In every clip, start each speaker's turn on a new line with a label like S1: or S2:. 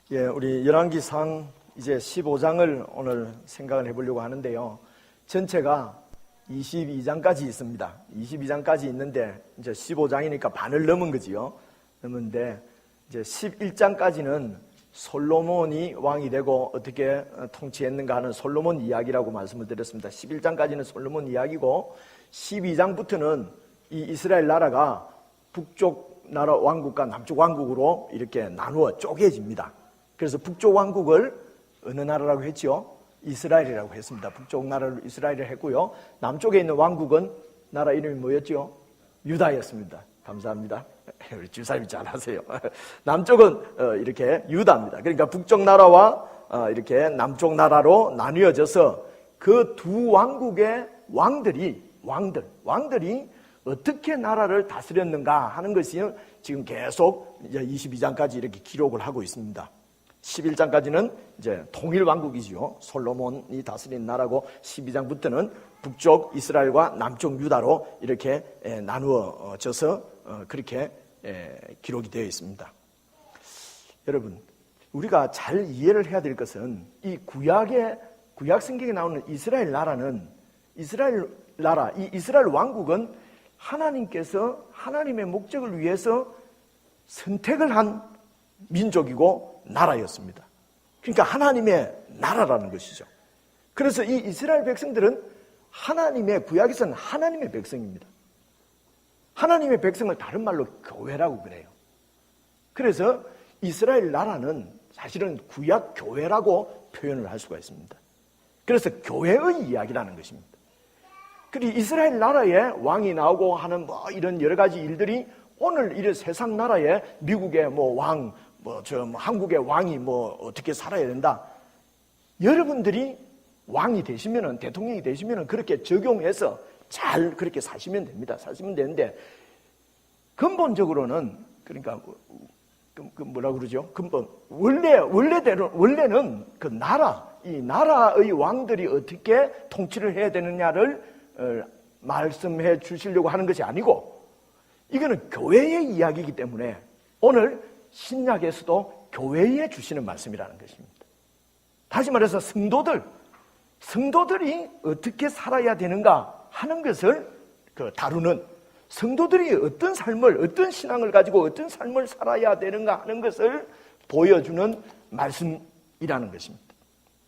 S1: 우리 열왕기상 이제 15장을 오늘 생각을 해보려고 하는데요. 전체가 22장까지 있습니다. 22장까지 있는데 이제 15장이니까 반을 넘은 거지요. 넘은데 이제 11장까지는 솔로몬이 왕이 되고 어떻게 통치했는가 하는 솔로몬 이야기라고 말씀을 드렸습니다. 11장까지는 솔로몬 이야기고 12장부터는 이 이스라엘 나라가 북쪽 나라 왕국과 남쪽 왕국으로 이렇게 나누어 쪼개집니다. 그래서 북쪽 왕국을 어느 나라라고 했죠? 이스라엘이라고 했습니다. 북쪽 나라를 이스라엘을 했고요. 남쪽에 있는 왕국은 나라 이름이 뭐였죠? 유다였습니다. 감사합니다. 우리 집사님이 잘하세요. 남쪽은 이렇게 유다입니다. 그러니까 북쪽 나라와 이렇게 남쪽 나라로 나뉘어져서 그 두 왕국의 왕들이 어떻게 나라를 다스렸는가 하는 것이 지금 계속 이제 22장까지 이렇게 기록을 하고 있습니다. 11장까지는 이제 통일왕국이죠. 솔로몬이 다스린 나라고 12장부터는 북쪽 이스라엘과 남쪽 유다로 이렇게 나누어져서 그렇게 기록이 되어 있습니다. 여러분, 우리가 잘 이해를 해야 될 것은 이 구약 성경에 나오는 이스라엘 나라는 이스라엘 나라, 이 이스라엘 왕국은 하나님께서 하나님의 목적을 위해서 선택을 한 민족이고 나라였습니다. 그러니까 하나님의 나라라는 것이죠. 그래서 이 이스라엘 백성들은 하나님의 구약에서는 하나님의 백성입니다. 하나님의 백성을 다른 말로 교회라고 그래요. 그래서 이스라엘 나라는 사실은 구약 교회라고 표현을 할 수가 있습니다. 그래서 교회의 이야기라는 것입니다. 그리고 이스라엘 나라에 왕이 나오고 하는 이런 여러 가지 일들이 오늘 이런 세상 나라에 미국의 왕, 한국의 왕이 어떻게 살아야 된다. 여러분들이 왕이 되시면은, 대통령이 되시면은 그렇게 적용해서 잘 그렇게 사시면 됩니다. 사시면 되는데, 근본적으로는, 그러니까, 뭐라고 그러죠? 원래는 그 이 나라의 왕들이 어떻게 통치를 해야 되느냐를 말씀해 주시려고 하는 것이 아니고, 이거는 교회의 이야기이기 때문에 오늘 신약에서도 교회에 주시는 말씀이라는 것입니다. 다시 말해서 성도들이 어떻게 살아야 되는가 하는 것을 다루는, 성도들이 어떤 삶을, 어떤 신앙을 가지고 어떤 삶을 살아야 되는가 하는 것을 보여주는 말씀이라는 것입니다.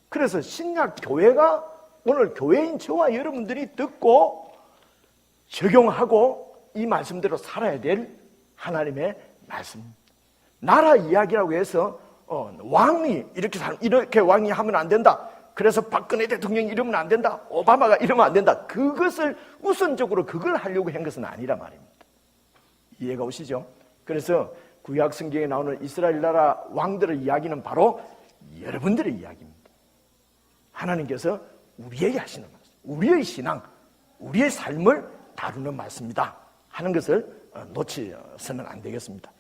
S1: 그래서 신약 교회가 오늘 교회인 저와 여러분들이 듣고 적용하고 이 말씀대로 살아야 될 하나님의 말씀. 나라 이야기라고 해서 왕이 이렇게 왕이 하면 안 된다. 그래서 박근혜 대통령이 이러면 안 된다. 오바마가 이러면 안 된다. 그것을 우선적으로 그걸 하려고 한 것은 아니라 말입니다. 이해가 오시죠? 그래서 구약 성경에 나오는 이스라엘 나라 왕들의 이야기는 바로 여러분들의 이야기입니다. 하나님께서 우리에게 하시는 말씀, 우리의 신앙, 우리의 삶을 다루는 말씀이다 하는 것을 놓치서는 안 되겠습니다.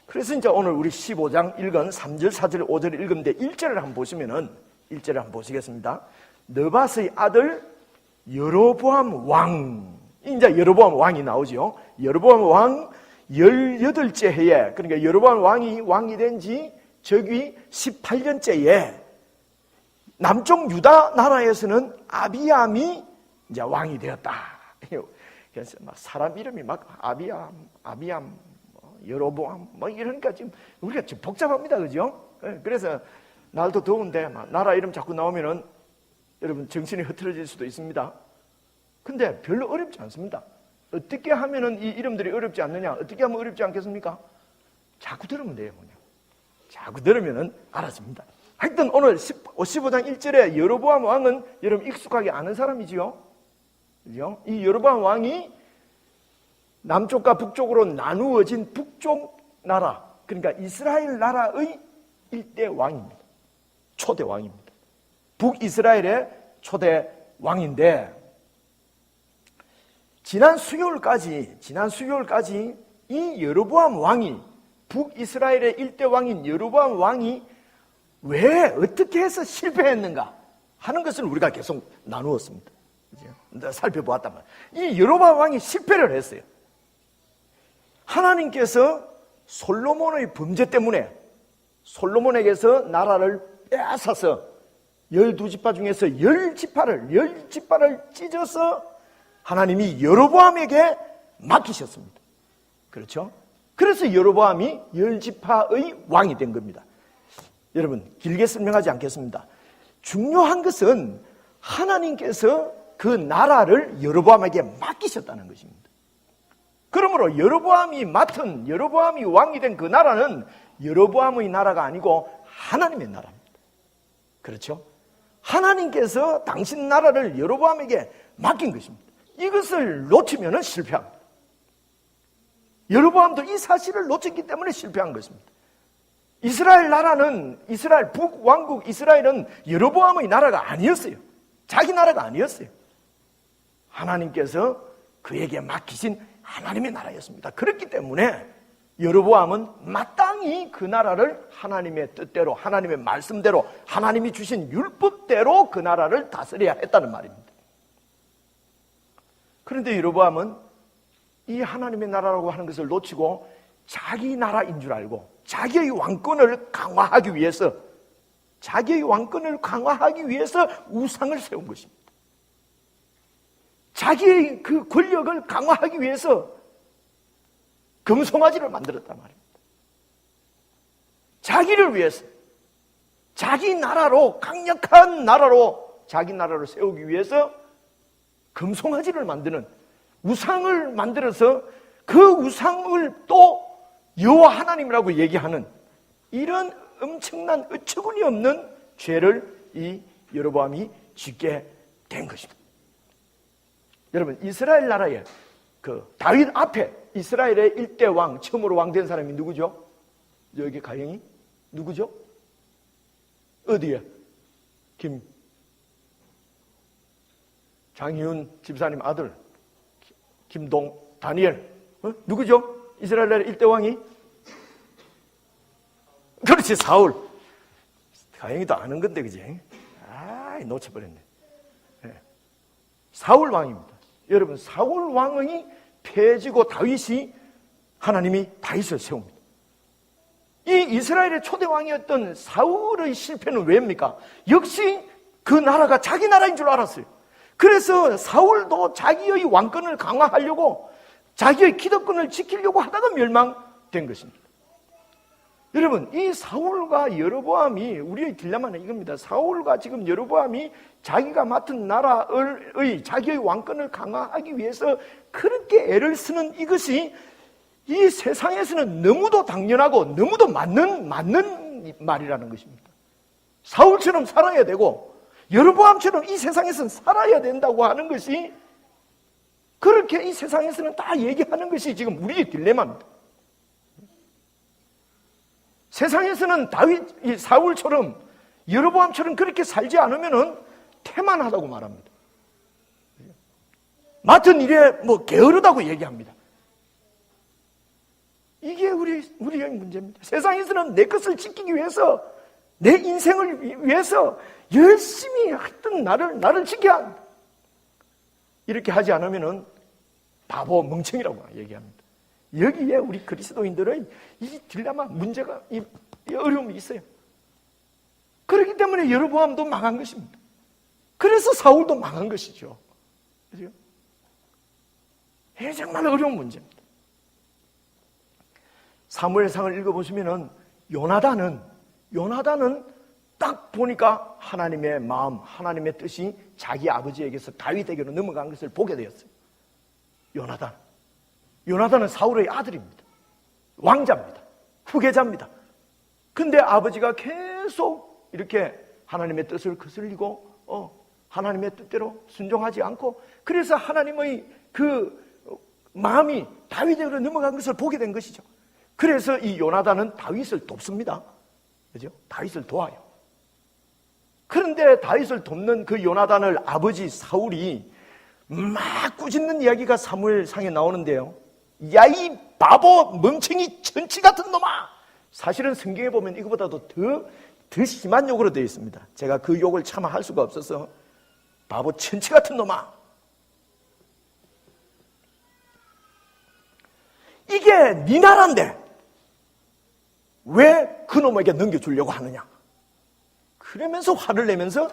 S1: 그래서 이제 오늘 우리 15장 읽은 3절, 4절, 5절 읽은데 1절을 한번 보시면은 1절을 한번 보시겠습니다. 느밧의 아들 여로보암 왕, 이제 여로보암 왕이 나오죠. 여로보암 왕 18째 해에, 그러니까 여로보암 왕이 된 지 저기 18년째에 남쪽 유다 나라에서는 아비암이 이제 왕이 되었다. 그래서 막 사람 이름이 막 아비암, 여로보암 이러니까 지금 우리가 지금 복잡합니다, 그죠? 그래서 날도 더운데 막 나라 이름 자꾸 나오면은 여러분 정신이 흐트러질 수도 있습니다. 근데 별로 어렵지 않습니다. 어떻게 하면은 이 이름들이 어렵지 않느냐? 어떻게 하면 어렵지 않겠습니까? 자꾸 들으면 돼요, 그냥. 자꾸 들으면은 알아집니다. 하여튼 오늘 15장 1절에 여로보암 왕은 여러분 익숙하게 아는 사람이지요. 그죠? 이 여로보암 왕이 남쪽과 북쪽으로 나누어진 북쪽 나라, 그러니까 이스라엘 나라의 일대 왕입니다. 초대 왕입니다. 북이스라엘의 초대 왕인데, 지난 수요일까지 이 여로보암 왕이, 북이스라엘의 일대 왕인 여로보암 왕이 왜 어떻게 해서 실패했는가 하는 것을 우리가 계속 나누었습니다. 살펴보았단 말이에요. 이 여로보암 왕이 실패를 했어요. 하나님께서 솔로몬의 범죄 때문에 솔로몬에게서 나라를 빼앗아서 12지파 중에서 10지파를 찢어서 하나님이 여로보암에게 맡기셨습니다. 그렇죠? 그래서 여로보암이 10지파의 왕이 된 겁니다. 여러분, 길게 설명하지 않겠습니다. 중요한 것은 하나님께서 그 나라를 여로보암에게 맡기셨다는 것입니다. 그러므로 여로보암이 왕이 된 그 나라는 여로보암의 나라가 아니고 하나님의 나라입니다. 그렇죠? 하나님께서 당신 나라를 여로보암에게 맡긴 것입니다. 이것을 놓치면 실패합니다. 여로보암도 이 사실을 놓쳤기 때문에 실패한 것입니다. 이스라엘 나라는, 이스라엘 북왕국 이스라엘은 여로보암의 나라가 아니었어요. 자기 나라가 아니었어요. 하나님께서 그에게 맡기신 하나님의 나라였습니다. 그렇기 때문에 여로보암은 마땅히 그 나라를 하나님의 뜻대로, 하나님의 말씀대로, 하나님이 주신 율법대로 그 나라를 다스려야 했다는 말입니다. 그런데 여로보암은 이 하나님의 나라라고 하는 것을 놓치고 자기 나라인 줄 알고 자기의 왕권을 강화하기 위해서 우상을 세운 것입니다. 자기의 그 권력을 강화하기 위해서 금송아지를 만들었단 말입니다. 자기를 위해서, 자기 나라로, 강력한 나라로, 자기 나라를 세우기 위해서 금송아지를 만드는, 우상을 만들어서 그 우상을 또 여호와 하나님이라고 얘기하는 이런 엄청난 어처구니 없는 죄를 이 여로보암이 짓게 된 것입니다. 여러분, 이스라엘 나라에 그 다윗 앞에 이스라엘의 1대 왕, 처음으로 왕 된 사람이 누구죠? 여기 가영이? 누구죠? 어디에? 장희훈 집사님 아들 다니엘. 누구죠? 이스라엘의 1대 왕이? 그렇지, 사울. 가영이도 아는 건데, 그지? 놓쳐버렸네. 네. 사울 왕입니다. 여러분, 사울 왕이 패지고 하나님이 다윗을 세웁니다. 이 이스라엘의 초대 왕이었던 사울의 실패는 왜입니까? 역시 그 나라가 자기 나라인 줄 알았어요. 그래서 사울도 자기의 왕권을 강화하려고 자기의 기득권을 지키려고 하다가 멸망된 것입니다. 여러분, 이 사울과 여로보암이 우리의 딜레마는 이겁니다. 사울과 지금 여로보암이 자기가 맡은 나라의 자기의 왕권을 강화하기 위해서 그렇게 애를 쓰는 이것이 이 세상에서는 너무도 당연하고 너무도 맞는 말이라는 것입니다. 사울처럼 살아야 되고 여로보암처럼 이 세상에서는 살아야 된다고 하는 것이, 그렇게 이 세상에서는 다 얘기하는 것이 지금 우리의 딜레마입니다. 세상에서는 사울처럼 여로보암처럼 그렇게 살지 않으면 태만하다고 말합니다. 맡은 일에 게으르다고 얘기합니다. 이게 우리의 문제입니다. 세상에서는 내 것을 지키기 위해서, 내 인생을 위해서 열심히 하여튼 나를 지켜야 합니다. 이렇게 하지 않으면 바보, 멍청이라고 얘기합니다. 여기에 우리 그리스도인들의 이 딜레마, 문제가, 이 어려움이 있어요. 그렇기 때문에 여로보암도 망한 것입니다. 그래서 사울도 망한 것이죠. 그죠? 이게 정말 어려운 문제입니다. 사무엘상을 읽어보시면 요나단은 딱 보니까 하나님의 마음, 하나님의 뜻이 자기 아버지에게서 다윗에게로 넘어간 것을 보게 되었어요. 요나단은 사울의 아들입니다. 왕자입니다. 후계자입니다. 근데 아버지가 계속 이렇게 하나님의 뜻을 거슬리고 하나님의 뜻대로 순종하지 않고, 그래서 하나님의 그 마음이 다윗에게로 넘어간 것을 보게 된 것이죠. 그래서 이 요나단은 다윗을 돕습니다. 그죠? 다윗을 도와요. 그런데 다윗을 돕는 그 요나단을 아버지 사울이 막 꾸짖는 이야기가 사무엘상에 나오는데요. 야, 이 바보, 멍청이, 천치 같은 놈아! 사실은 성경에 보면 이거보다도 더 심한 욕으로 되어 있습니다. 제가 그 욕을 차마 할 수가 없어서 바보, 천치 같은 놈아! 이게 네 나라인데, 왜 그놈에게 넘겨주려고 하느냐? 그러면서 화를 내면서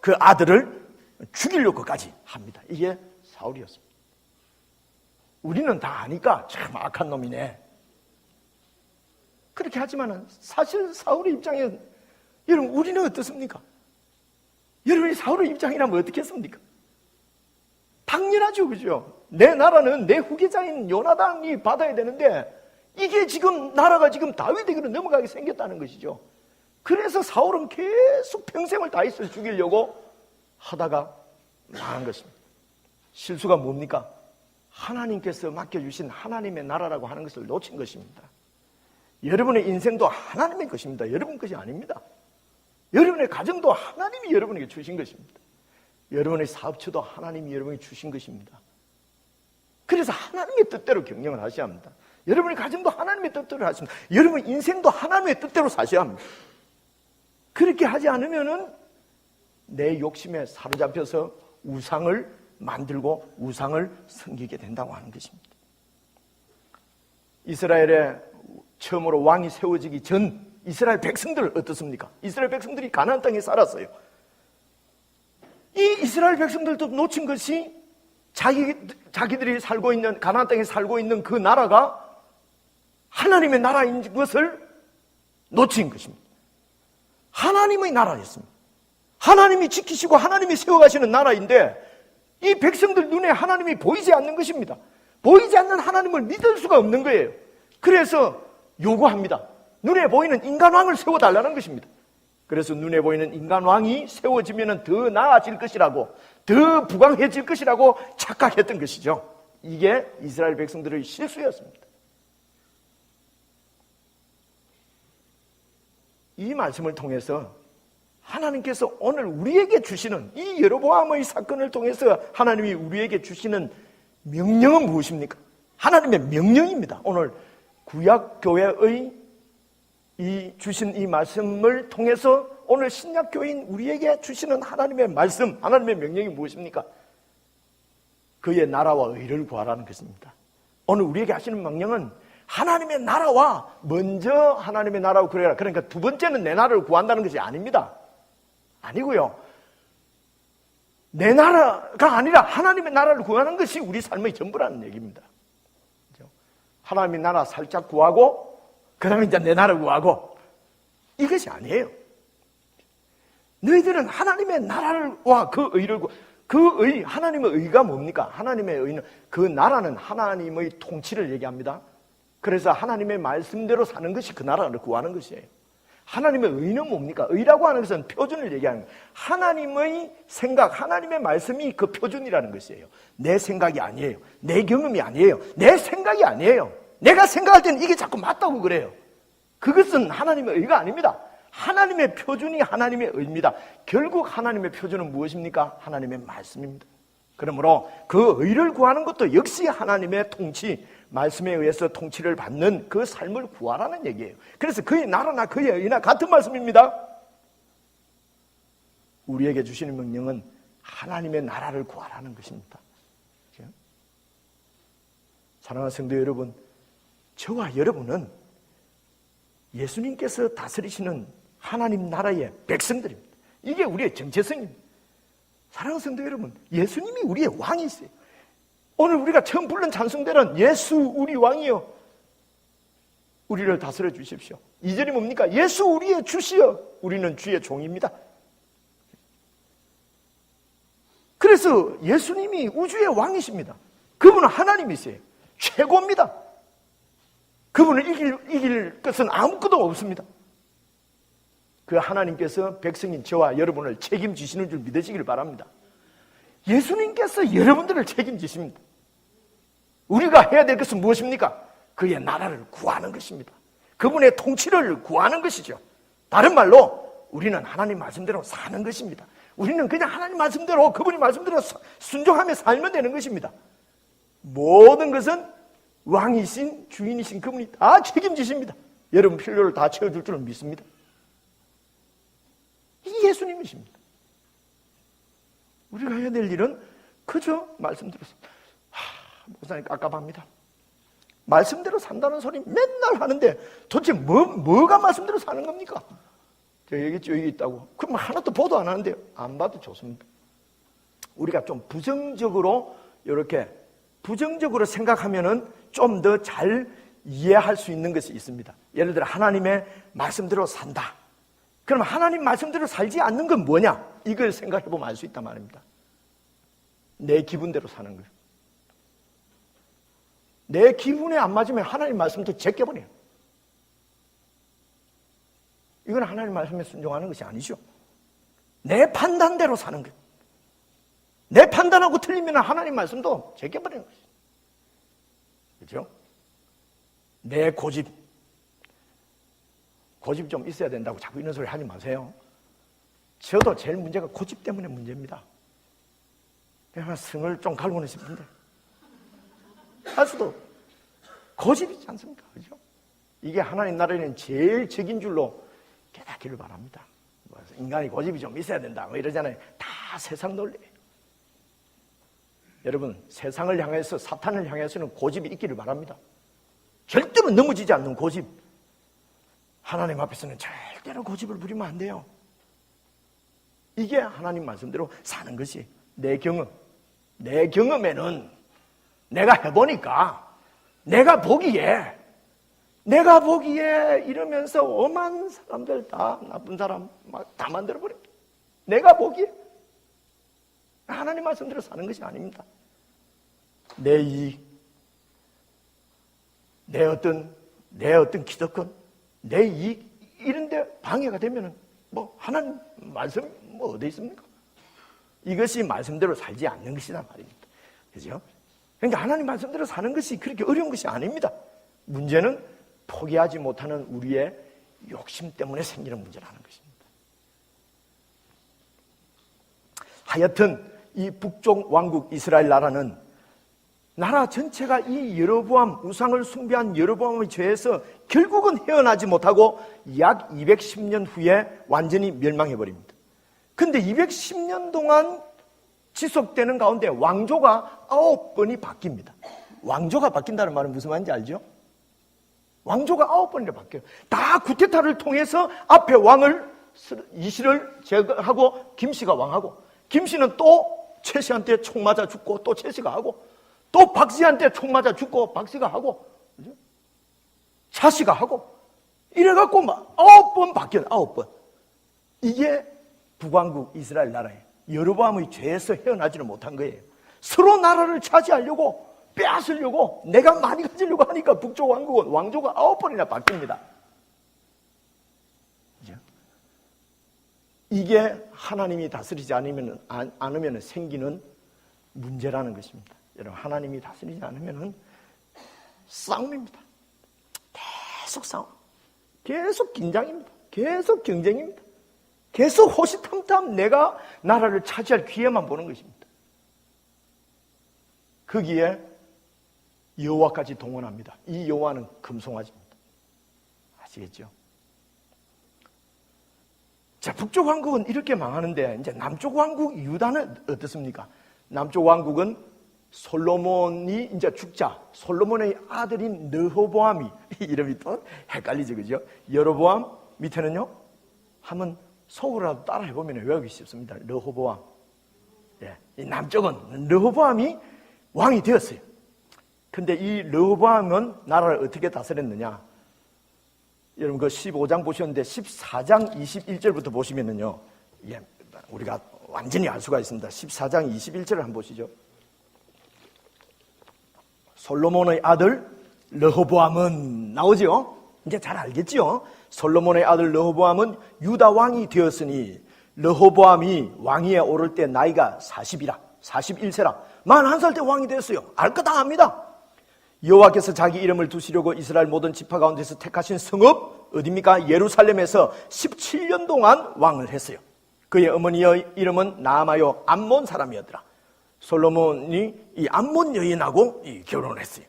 S1: 그 아들을 죽이려고까지 합니다. 이게 사울이었습니다. 우리는 다 아니까 참 악한 놈이네. 그렇게 하지만 사실 사울의 입장에 여러분 우리는 어떻습니까? 여러분이 사울의 입장이라면 어떻겠습니까? 당연하죠, 그죠? 내 나라는 내 후계자인 요나단이 받아야 되는데 이게 지금 나라가 지금 다윗에게로 넘어가게 생겼다는 것이죠. 그래서 사울은 계속 평생을 다윗을 죽이려고 하다가 망한 것입니다. 실수가 뭡니까? 하나님께서 맡겨주신 하나님의 나라라고 하는 것을 놓친 것입니다. 여러분의 인생도 하나님의 것입니다. 여러분 것이 아닙니다. 여러분의 가정도 하나님이 여러분에게 주신 것입니다. 여러분의 사업처도 하나님이 여러분에게 주신 것입니다. 그래서 하나님의 뜻대로 경영을 하셔야 합니다. 여러분의 가정도 하나님의 뜻대로 하십니다. 여러분의 인생도 하나님의 뜻대로 사셔야 합니다. 그렇게 하지 않으면은 내 욕심에 사로잡혀서 우상을 만들고 우상을 섬기게 된다고 하는 것입니다. 이스라엘에 처음으로 왕이 세워지기 전 이스라엘 백성들 어떻습니까? 이스라엘 백성들이 가나안 땅에 살았어요. 이 이스라엘 백성들도 놓친 것이 자기들이 살고 있는 가나안 땅에 살고 있는 그 나라가 하나님의 나라인 것을 놓친 것입니다. 하나님의 나라였습니다. 하나님이 지키시고 하나님이 세워가시는 나라인데 이 백성들 눈에 하나님이 보이지 않는 것입니다. 보이지 않는 하나님을 믿을 수가 없는 거예요. 그래서 요구합니다. 눈에 보이는 인간왕을 세워달라는 것입니다. 그래서 눈에 보이는 인간왕이 세워지면 더 나아질 것이라고, 더 부강해질 것이라고 착각했던 것이죠. 이게 이스라엘 백성들의 실수였습니다. 이 말씀을 통해서 하나님께서 오늘 우리에게 주시는 이 여로보암의 사건을 통해서 하나님이 우리에게 주시는 명령은 무엇입니까? 하나님의 명령입니다. 오늘 구약교회의 주신 이 말씀을 통해서 오늘 신약교인 우리에게 주시는 하나님의 말씀, 하나님의 명령이 무엇입니까? 그의 나라와 의를 구하라는 것입니다. 오늘 우리에게 하시는 명령은 하나님의 나라와 먼저 하나님의 나라를 구해라. 그러니까 두 번째는 내 나라를 구한다는 것이 아닙니다. 아니고요. 내 나라가 아니라 하나님의 나라를 구하는 것이 우리 삶의 전부라는 얘기입니다. 하나님의 나라 살짝 구하고 그 다음에 이제 내 나라 구하고 이것이 아니에요. 너희들은 하나님의 나라와 그 의를 그 의, 하나님의 의가 뭡니까? 하나님의 의는 그 나라는 하나님의 통치를 얘기합니다. 그래서 하나님의 말씀대로 사는 것이 그 나라를 구하는 것이에요. 하나님의 의는 뭡니까? 의라고 하는 것은 표준을 얘기하는 거예요. 하나님의 생각, 하나님의 말씀이 그 표준이라는 것이에요. 내 생각이 아니에요. 내 경험이 아니에요. 내 생각이 아니에요. 내가 생각할 때는 이게 자꾸 맞다고 그래요. 그것은 하나님의 의가 아닙니다. 하나님의 표준이 하나님의 의입니다. 결국 하나님의 표준은 무엇입니까? 하나님의 말씀입니다. 그러므로 그 의를 구하는 것도 역시 하나님의 통치, 말씀에 의해서 통치를 받는 그 삶을 구하라는 얘기예요. 그래서 그의 나라나 그의 의나 같은 말씀입니다. 우리에게 주시는 명령은 하나님의 나라를 구하라는 것입니다. 사랑하는 성도 여러분, 저와 여러분은 예수님께서 다스리시는 하나님 나라의 백성들입니다. 이게 우리의 정체성입니다. 사랑하는 성도 여러분, 예수님이 우리의 왕이세요. 오늘 우리가 처음 부른 찬송대는 예수 우리 왕이여 우리를 다스려 주십시오. 2절이 뭡니까? 예수 우리의 주시여 우리는 주의 종입니다. 그래서 예수님이 우주의 왕이십니다. 그분은 하나님이세요. 최고입니다. 그분을 이길 것은 아무것도 없습니다. 그 하나님께서 백성인 저와 여러분을 책임지시는 줄 믿으시길 바랍니다. 예수님께서 여러분들을 책임지십니다. 우리가 해야 될 것은 무엇입니까? 그의 나라를 구하는 것입니다. 그분의 통치를 구하는 것이죠. 다른 말로 우리는 하나님 말씀대로 사는 것입니다. 우리는 그냥 하나님 말씀대로 그분의 말씀대로 순종하며 살면 되는 것입니다. 모든 것은 왕이신 주인이신 그분이 다 책임지십니다. 여러분 필요를 다 채워줄 줄은 믿습니다. 이 예수님이십니다. 우리가 해야 될 일은 그저 말씀드렸습니다. 목사님 깝깝합니다. 말씀대로 산다는 소리 맨날 하는데 도대체 뭐가 말씀대로 사는 겁니까? 제가 얘기했죠, 여기 있다고. 그럼 하나도 보도 안 하는데요. 안 봐도 좋습니다. 우리가 좀 부정적으로 이렇게 부정적으로 생각하면은 좀 더 잘 이해할 수 있는 것이 있습니다. 예를 들어 하나님의 말씀대로 산다. 그럼 하나님 말씀대로 살지 않는 건 뭐냐? 이걸 생각해 보면 알 수 있단 말입니다. 내 기분대로 사는 거예요. 내 기분에 안 맞으면 하나님 말씀도 제껴버려요. 이건 하나님 말씀에 순종하는 것이 아니죠. 내 판단대로 사는 거예요. 내 판단하고 틀리면 하나님 말씀도 제껴버리는 것이죠. 그렇죠? 내 고집 좀 있어야 된다고 자꾸 이런 소리 하지 마세요. 저도 제일 문제가 고집 때문에 문제입니다. 그냥 성을 좀 갈고는 싶은데 할 수도 고집이 있지 않습니까? 그죠? 이게 하나님 나라에는 제일 적인 줄로 깨닫기를 바랍니다. 인간이 고집이 좀 있어야 된다 뭐 이러잖아요. 다 세상 논리예요. 여러분, 세상을 향해서 사탄을 향해서는 고집이 있기를 바랍니다. 절대로 넘어지지 않는 고집. 하나님 앞에서는 절대로 고집을 부리면 안 돼요. 이게 하나님 말씀대로 사는 것이 내 경험에는 내가 해보니까 내가 보기에 이러면서 엄한 사람들 다 나쁜 사람 막 다 만들어버립니다. 내가 보기에 하나님 말씀대로 사는 것이 아닙니다. 내 이익, 내 어떤 기득권, 내 이익 이런데 방해가 되면은 뭐 하나님 말씀 뭐 어디 있습니까? 이것이 말씀대로 살지 않는 것이란 말입니다. 그죠? 그러니까 하나님 말씀대로 사는 것이 그렇게 어려운 것이 아닙니다. 문제는 포기하지 못하는 우리의 욕심 때문에 생기는 문제라는 것입니다. 하여튼 이 북쪽 왕국 이스라엘 나라는 나라 전체가 이 여로보암, 우상을 숭배한 여로보암의 죄에서 결국은 헤어나지 못하고 약 210년 후에 완전히 멸망해버립니다. 근데 210년 동안 지속되는 가운데 왕조가 9번이 바뀝니다. 왕조가 바뀐다는 말은 무슨 말인지 알죠? 왕조가 9번이나 바뀌어요. 다 쿠데타를 통해서 앞에 왕을 이시를 제거하고 김씨가 왕하고, 김씨는 또 최씨한테 총 맞아 죽고 또 최씨가 하고, 또 박씨한테 총 맞아 죽고 박씨가 하고, 그죠? 차씨가 하고, 이래갖고 막 9번 바뀌어요. 9번. 이게 북왕국 이스라엘 나라예요. 여로보암의 죄에서 헤어나지를 못한 거예요. 서로 나라를 차지하려고 빼앗으려고 내가 많이 가지려고 하니까 북쪽 왕국은 왕조가 9번이나 바뀝니다. 그죠? 이게 하나님이 다스리지 않으면 생기는 문제라는 것입니다. 여러분, 하나님이 다스리지 않으면 싸움입니다. 계속 싸움, 계속 긴장입니다. 계속 경쟁입니다. 계속 호시탐탐 내가 나라를 차지할 기회만 보는 것입니다. 거기에 여호와까지 동원합니다. 이 여호와는 금송아지입니다. 아시겠죠? 자, 북쪽 왕국은 이렇게 망하는데 이제 남쪽 왕국 유다는 어떻습니까? 남쪽 왕국은 솔로몬이 이제 죽자 솔로몬의 아들인 르호보암이, 이름이 또 헷갈리죠, 그죠? 여로보암 밑에는요, 한번 속으로라도 따라 해보면 외우기 쉽습니다. 르호보암. 예, 이 남쪽은 르호보암이 왕이 되었어요. 근데 이 르호보암은 나라를 어떻게 다스렸느냐? 여러분 그 15장 보셨는데 14장 21절부터 보시면은요, 예, 우리가 완전히 알 수가 있습니다. 14장 21절을 한번 보시죠. 솔로몬의 아들 르호보암은 나오죠? 이제 잘 알겠죠? 솔로몬의 아들 르호보암은 유다 왕이 되었으니 르호보암이 왕위에 오를 때 나이가 41세라 41살 때 왕이 되었어요. 알 거 다 압니다. 여호와께서 자기 이름을 두시려고 이스라엘 모든 지파 가운데서 택하신 성읍 어디입니까? 예루살렘에서 17년 동안 왕을 했어요. 그의 어머니의 이름은 나아마요 암몬 사람이었더라. 솔로몬이 이 암몬 여인하고 결혼을 했어요.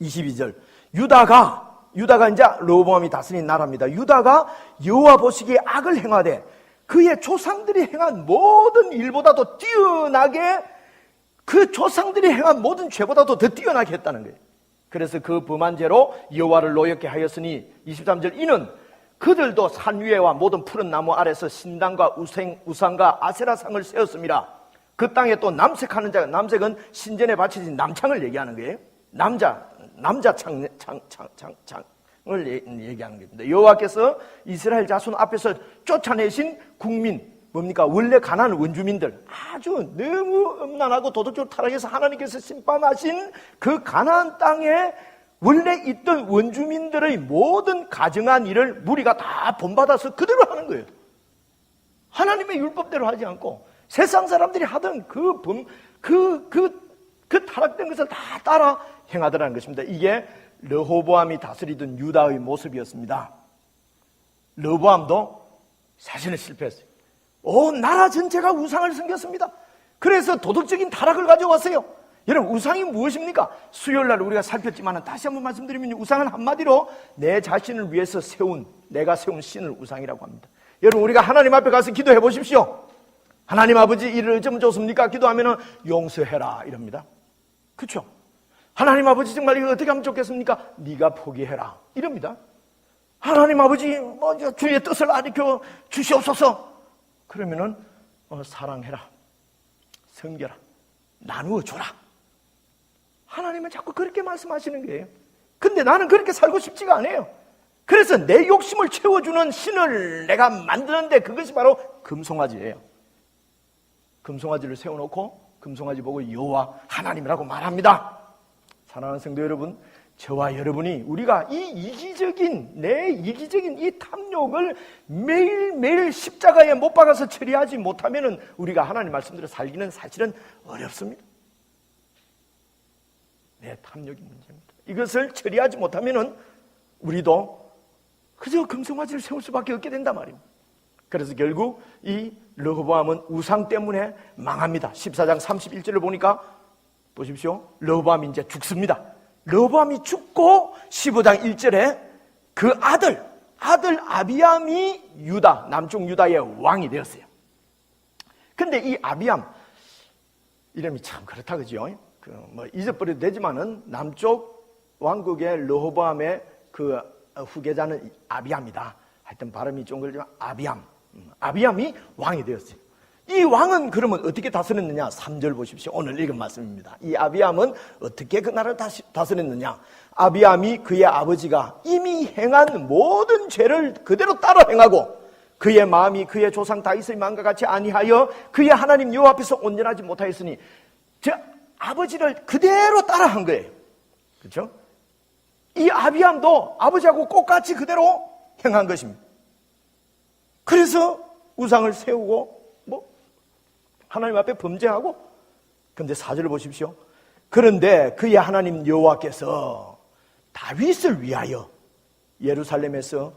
S1: 22절. 유다가 이제 르호보암이 다스린 나라입니다. 유다가 여호와 보시기에 악을 행하되 그의 조상들이 행한 모든 일보다도 뛰어나게, 그 조상들이 행한 모든 죄보다도 더 뛰어나게 했다는 거예요. 그래서 그 범한 죄로 여호와를 노엽게 하였으니 23절 이는 그들도 산 위에와 모든 푸른 나무 아래서 신당과 우상과 아세라상을 세웠습니다. 그 땅에 또 남색하는 자가, 남색은 신전에 바쳐진 남창을 얘기하는 거예요. 남자 창을 얘기하는 겁니다. 여호와께서 이스라엘 자손 앞에서 쫓아내신 국민, 뭡니까? 원래 가나안 원주민들, 아주 너무 음란하고 도덕적으로 타락해서 하나님께서 심판하신 그 가나안 땅에 원래 있던 원주민들의 모든 가정한 일을 무리가 다 본받아서 그대로 하는 거예요. 하나님의 율법대로 하지 않고 세상 사람들이 하던 그 타락된 것을 다 따라 행하더라는 것입니다. 이게 르호보암이 다스리던 유다의 모습이었습니다. 르호보암도 사실은 실패했어요. 온 나라 전체가 우상을 섬겼습니다. 그래서 도덕적인 타락을 가져왔어요. 여러분, 우상이 무엇입니까? 수요일날 우리가 살폈지만 다시 한번 말씀드리면 우상은 한마디로 내 자신을 위해서 내가 세운 신을 우상이라고 합니다. 여러분, 우리가 하나님 앞에 가서 기도해 보십시오. 하나님 아버지, 이를 좀 줬습니까? 기도하면 용서해라 이럽니다. 그렇죠? 하나님 아버지, 정말 이거 어떻게 하면 좋겠습니까? 네가 포기해라 이럽니다. 하나님 아버지, 주의 뜻을 가르쳐 주시옵소서. 그러면은 사랑해라, 섬겨라, 나누어 줘라. 하나님은 자꾸 그렇게 말씀하시는 거예요. 근데 나는 그렇게 살고 싶지가 않아요. 그래서 내 욕심을 채워주는 신을 내가 만드는데 그것이 바로 금송아지예요. 금송아지를 세워놓고 금송아지 보고 여호와 하나님이라고 말합니다. 사랑하는 성도 여러분, 저와 여러분이 우리가 이 이기적인 이 탐욕을 매일매일 십자가에 못 박아서 처리하지 못하면 우리가 하나님 말씀대로 살기는 사실은 어렵습니다. 내 탐욕이 문제입니다. 이것을 처리하지 못하면 우리도 그저 금송아지를 세울 수밖에 없게 된단 말입니다. 그래서 결국 이 르호보암은 우상 때문에 망합니다. 14장 31절을 보니까 보십시오. 르호보암이 이제 죽습니다. 르호보암이 죽고 15장 1절에 그 아들 아비암이 남쪽 유다의 왕이 되었어요. 근데 이 아비암 이름이 참 그렇다, 그죠? 잊어버려도 되지만은 남쪽 왕국의 르호보암의 그 후계자는 아비암이다. 하여튼 발음이 좀 그러지만 아비암이 왕이 되었어요. 이 왕은 그러면 어떻게 다스렸느냐? 3절 보십시오. 오늘 읽은 말씀입니다. 이 아비암은 어떻게 그 나라를 다스렸느냐? 아비암이 그의 아버지가 이미 행한 모든 죄를 그대로 따라 행하고 그의 마음이 그의 조상 다윗의 마음과 같이 아니하여 그의 하나님 여호와 앞에서 온전하지 못하였으니 아버지를 그대로 따라한 거예요. 그렇죠? 이 아비암도 아버지하고 똑같이 그대로 행한 것입니다. 그래서 우상을 세우고 하나님 앞에 범죄하고. 그런데 4절을 보십시오. 그런데 그의 하나님 여호와께서 다윗을 위하여 예루살렘에서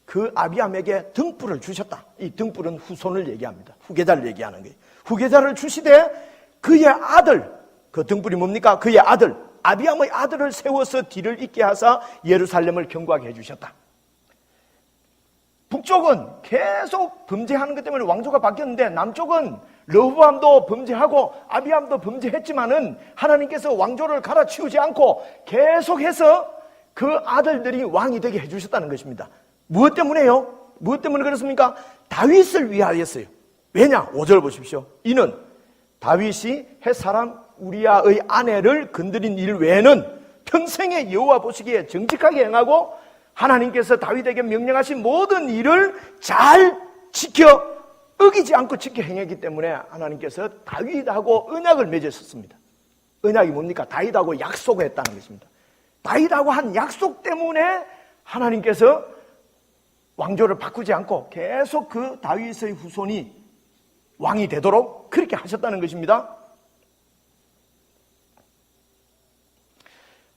S1: 그 아비암에게 등불을 주셨다. 이 등불은 후손을 얘기합니다. 후계자를 얘기하는 거예요. 후계자를 주시되 그의 아들, 그 등불이 뭡니까? 그의 아들 아비암의 아들을 세워서 뒤를 잇게 하사 예루살렘을 경고하게 해주셨다. 북쪽은 계속 범죄하는 것 때문에 왕조가 바뀌었는데 남쪽은 르호보암도 범죄하고 아비암도 범죄했지만은 하나님께서 왕조를 갈아치우지 않고 계속해서 그 아들들이 왕이 되게 해주셨다는 것입니다. 무엇 때문에요? 무엇 때문에 그렇습니까? 다윗을 위하였어요. 왜냐? 5절 보십시오. 이는 다윗이 햇사람 우리아의 아내를 건드린 일 외에는 평생에 여호와 보시기에 정직하게 행하고 하나님께서 다윗에게 명령하신 모든 일을 잘 지켜 어기지 않고 지켜 행했기 때문에 하나님께서 다윗하고 언약을 맺으셨습니다. 언약이 뭡니까? 다윗하고 약속을 했다는 것입니다. 다윗하고 한 약속 때문에 하나님께서 왕조를 바꾸지 않고 계속 그 다윗의 후손이 왕이 되도록 그렇게 하셨다는 것입니다.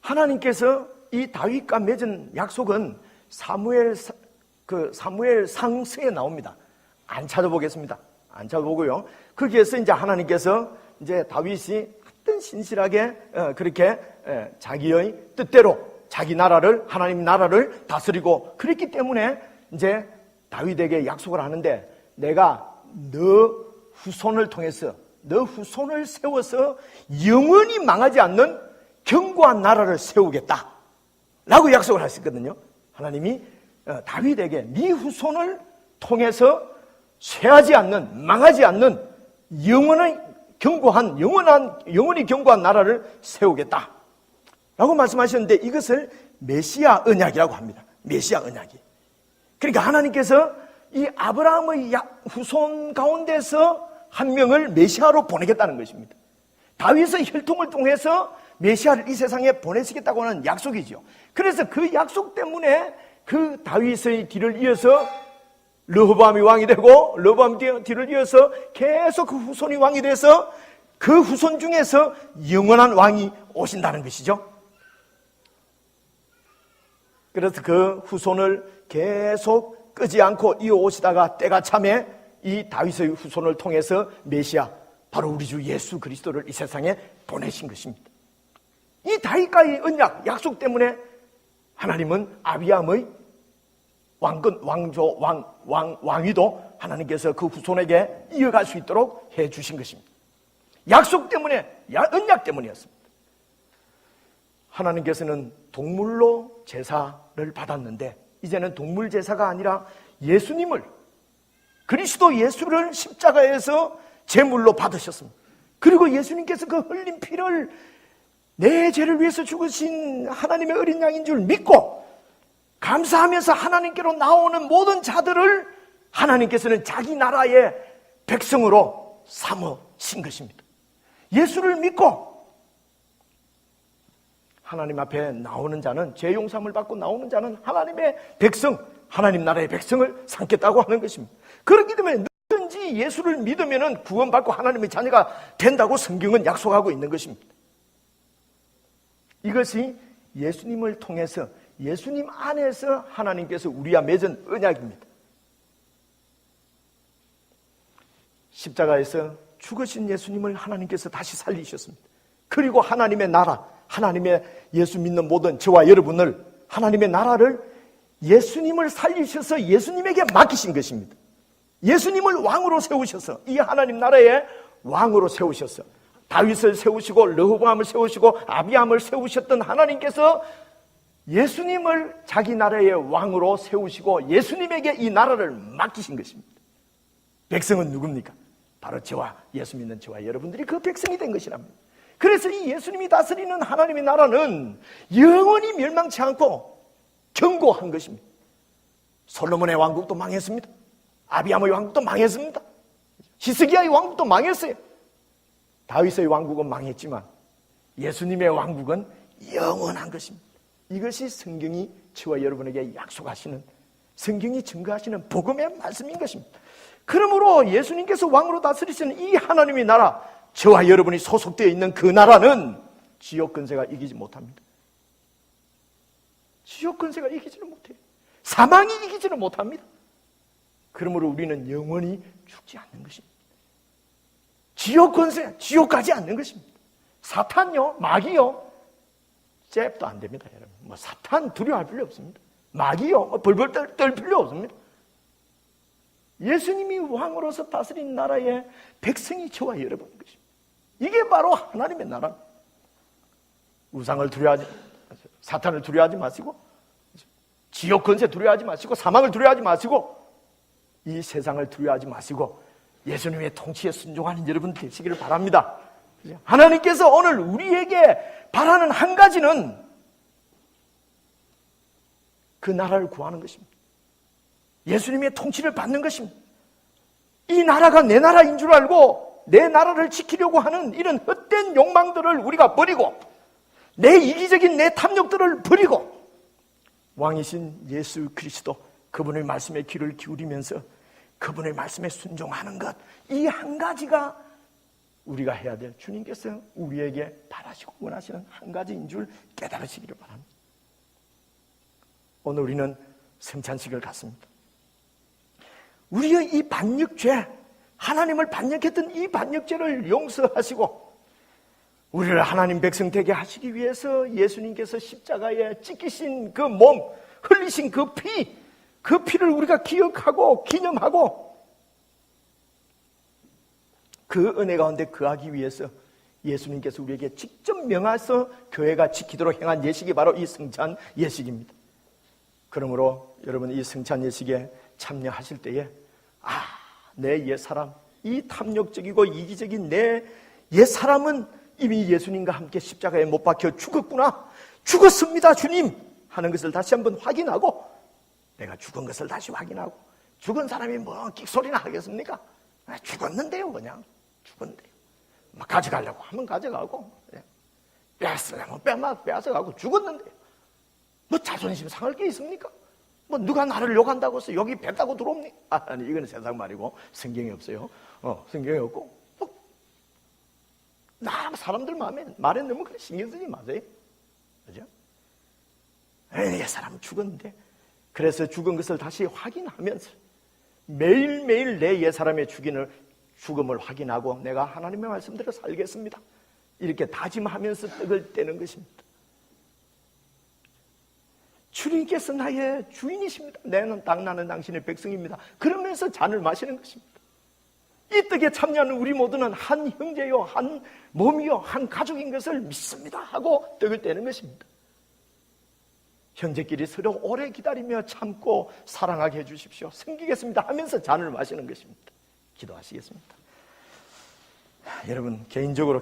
S1: 하나님께서 이 다윗과 맺은 약속은 사무엘 상서에 나옵니다. 안 찾아보겠습니다. 안 찾아보고요. 거기에서 이제 하나님께서 이제 다윗이 어떤 신실하게 그렇게 자기의 뜻대로 자기 나라를, 하나님 나라를 다스리고 그랬기 때문에 이제 다윗에게 약속을 하는데 내가 너 후손을 통해서 너 후손을 세워서 영원히 망하지 않는 견고한 나라를 세우겠다 라고 약속을 하셨거든요. 하나님이 다윗에게 네 후손을 통해서 쇠하지 않는, 망하지 않는 영원히 견고한 나라를 세우겠다 라고 말씀하셨는데, 이것을 메시아 언약이라고 합니다. 메시아 언약이. 그러니까 하나님께서 이 아브라함의 후손 가운데서 한 명을 메시아로 보내겠다는 것입니다. 다윗의 혈통을 통해서 메시아를 이 세상에 보내시겠다고 하는 약속이죠. 그래서 그 약속 때문에 그 다윗의 뒤를 이어서 르호보암이 왕이 되고, 르호보암 뒤를 이어서 계속 그 후손이 왕이 돼서 그 후손 중에서 영원한 왕이 오신다는 것이죠. 그래서 그 후손을 계속 끄지 않고 이어오시다가 때가 참에 이 다윗의 후손을 통해서 메시아, 바로 우리 주 예수 그리스도를 이 세상에 보내신 것입니다. 이 다윗과의 언약, 약속 때문에 하나님은 아비암의 왕위도 하나님께서 그 후손에게 이어갈 수 있도록 해 주신 것입니다. 약속 때문에, 언약 때문이었습니다. 하나님께서는 동물로 제사를 받았는데, 이제는 동물 제사가 아니라 예수님을, 그리스도 예수를 십자가에서 제물로 받으셨습니다. 그리고 예수님께서 그 흘린 피를 내 죄를 위해서 죽으신 하나님의 어린 양인 줄 믿고 감사하면서 하나님께로 나오는 모든 자들을 하나님께서는 자기 나라의 백성으로 삼으신 것입니다. 예수를 믿고 하나님 앞에 나오는 자는, 죄 용서함을 받고 나오는 자는 하나님의 백성, 하나님 나라의 백성을 삼겠다고 하는 것입니다. 그렇기 때문에 누구든지 예수를 믿으면 구원받고 하나님의 자녀가 된다고 성경은 약속하고 있는 것입니다. 이것이 예수님을 통해서, 예수님 안에서 하나님께서 우리와 맺은 언약입니다. 십자가에서 죽으신 예수님을 하나님께서 다시 살리셨습니다. 그리고 하나님의 나라, 하나님의 예수 믿는 모든 저와 여러분을, 하나님의 나라를 예수님을 살리셔서 예수님에게 맡기신 것입니다. 예수님을 왕으로 세우셔서, 이 하나님 나라의 왕으로 세우셔서, 다윗을 세우시고 르호보암을 세우시고 아비암을 세우셨던 하나님께서 예수님을 자기 나라의 왕으로 세우시고 예수님에게 이 나라를 맡기신 것입니다. 백성은 누굽니까? 바로 저와 예수 믿는 저와 여러분들이 그 백성이 된 것이랍니다. 그래서 이 예수님이 다스리는 하나님의 나라는 영원히 멸망치 않고 견고한 것입니다. 솔로몬의 왕국도 망했습니다. 아비암의 왕국도 망했습니다. 히스기야의 왕국도 망했어요. 다윗의 왕국은 망했지만 예수님의 왕국은 영원한 것입니다. 이것이 성경이 저와 여러분에게 약속하시는, 성경이 증거하시는 복음의 말씀인 것입니다. 그러므로 예수님께서 왕으로 다스리시는 이 하나님의 나라, 저와 여러분이 소속되어 있는 그 나라는 지옥 권세가 이기지 못합니다. 지옥 권세가 이기지는 못해요. 사망이 이기지는 못합니다. 그러므로 우리는 영원히 죽지 않는 것입니다. 지옥 권세, 지옥 가지 않는 것입니다. 사탄요, 마귀요, 잽도 안 됩니다, 여러분. 뭐 사탄 두려워할 필요 없습니다. 마귀요, 벌벌 떨 필요 없습니다. 예수님이 왕으로서 다스린 나라의 백성이 저와 여러분인 것입니다. 이게 바로 하나님의 나라. 우상을 두려워하지, 사탄을 두려워하지 마시고, 지옥 권세 두려워하지 마시고, 사망을 두려워하지 마시고, 이 세상을 두려워하지 마시고 예수님의 통치에 순종하는 여러분 되시기를 바랍니다. 하나님께서 오늘 우리에게 바라는 한 가지는 그 나라를 구하는 것입니다. 예수님의 통치를 받는 것입니다. 이 나라가 내 나라인 줄 알고 내 나라를 지키려고 하는 이런 헛된 욕망들을 우리가 버리고, 내 이기적인 내 탐욕들을 버리고 왕이신 예수 그리스도, 그분의 말씀에 귀를 기울이면서 그분의 말씀에 순종하는 것, 이 한 가지가 우리가 해야 될, 주님께서 우리에게 바라시고 원하시는 한 가지인 줄 깨달으시기를 바랍니다. 오늘 우리는 성찬식을 갖습니다. 우리의 이 반역죄, 하나님을 반역했던 이 반역죄를 용서하시고 우리를 하나님 백성 되게 하시기 위해서 예수님께서 십자가에 찢기신 그 몸, 흘리신 그 피, 그 피를 우리가 기억하고 기념하고 그 은혜 가운데 거하기 위해서 예수님께서 우리에게 직접 명하셔서 교회가 지키도록 행한 예식이 바로 이 성찬 예식입니다. 그러므로 여러분 이 성찬 예식에 참여하실 때에 내 옛사람, 이 탐욕적이고 이기적인 내 옛사람은 이미 예수님과 함께 십자가에 못 박혀 죽었구나, 죽었습니다 주님 하는 것을 다시 한번 확인하고, 내가 죽은 것을 다시 확인하고, 죽은 사람이 뭐 끽소리나 하겠습니까? 죽었는데요. 그냥 죽었는데요. 막 가져가려고 하면 가져가고, 빼앗으려면 빼앗아가고, 죽었는데요. 뭐 자존심 상할 게 있습니까? 뭐 누가 나를 욕한다고 해서 여기 배 타고 들어옵니까? 아니 이건 세상 말이고 성경이 없어요. 성경이 없고, 사람들 말에 너무 신경 쓰지 마세요. 그죠? 이 사람은 죽었는데, 그래서 죽은 것을 다시 확인하면서 매일매일 내 옛사람의 죽음을 확인하고 내가 하나님의 말씀대로 살겠습니다, 이렇게 다짐하면서 떡을 떼는 것입니다. 주님께서 나의 주인이십니다. 나는 당신의 백성입니다. 그러면서 잔을 마시는 것입니다. 이 떡에 참여하는 우리 모두는 한 형제요, 한 몸이요, 한 가족인 것을 믿습니다 하고 떡을 떼는 것입니다. 형제끼리 서로 오래 기다리며 참고 사랑하게 해주십시오, 섬기겠습니다 하면서 잔을 마시는 것입니다. 기도하시겠습니다. 여러분 개인적으로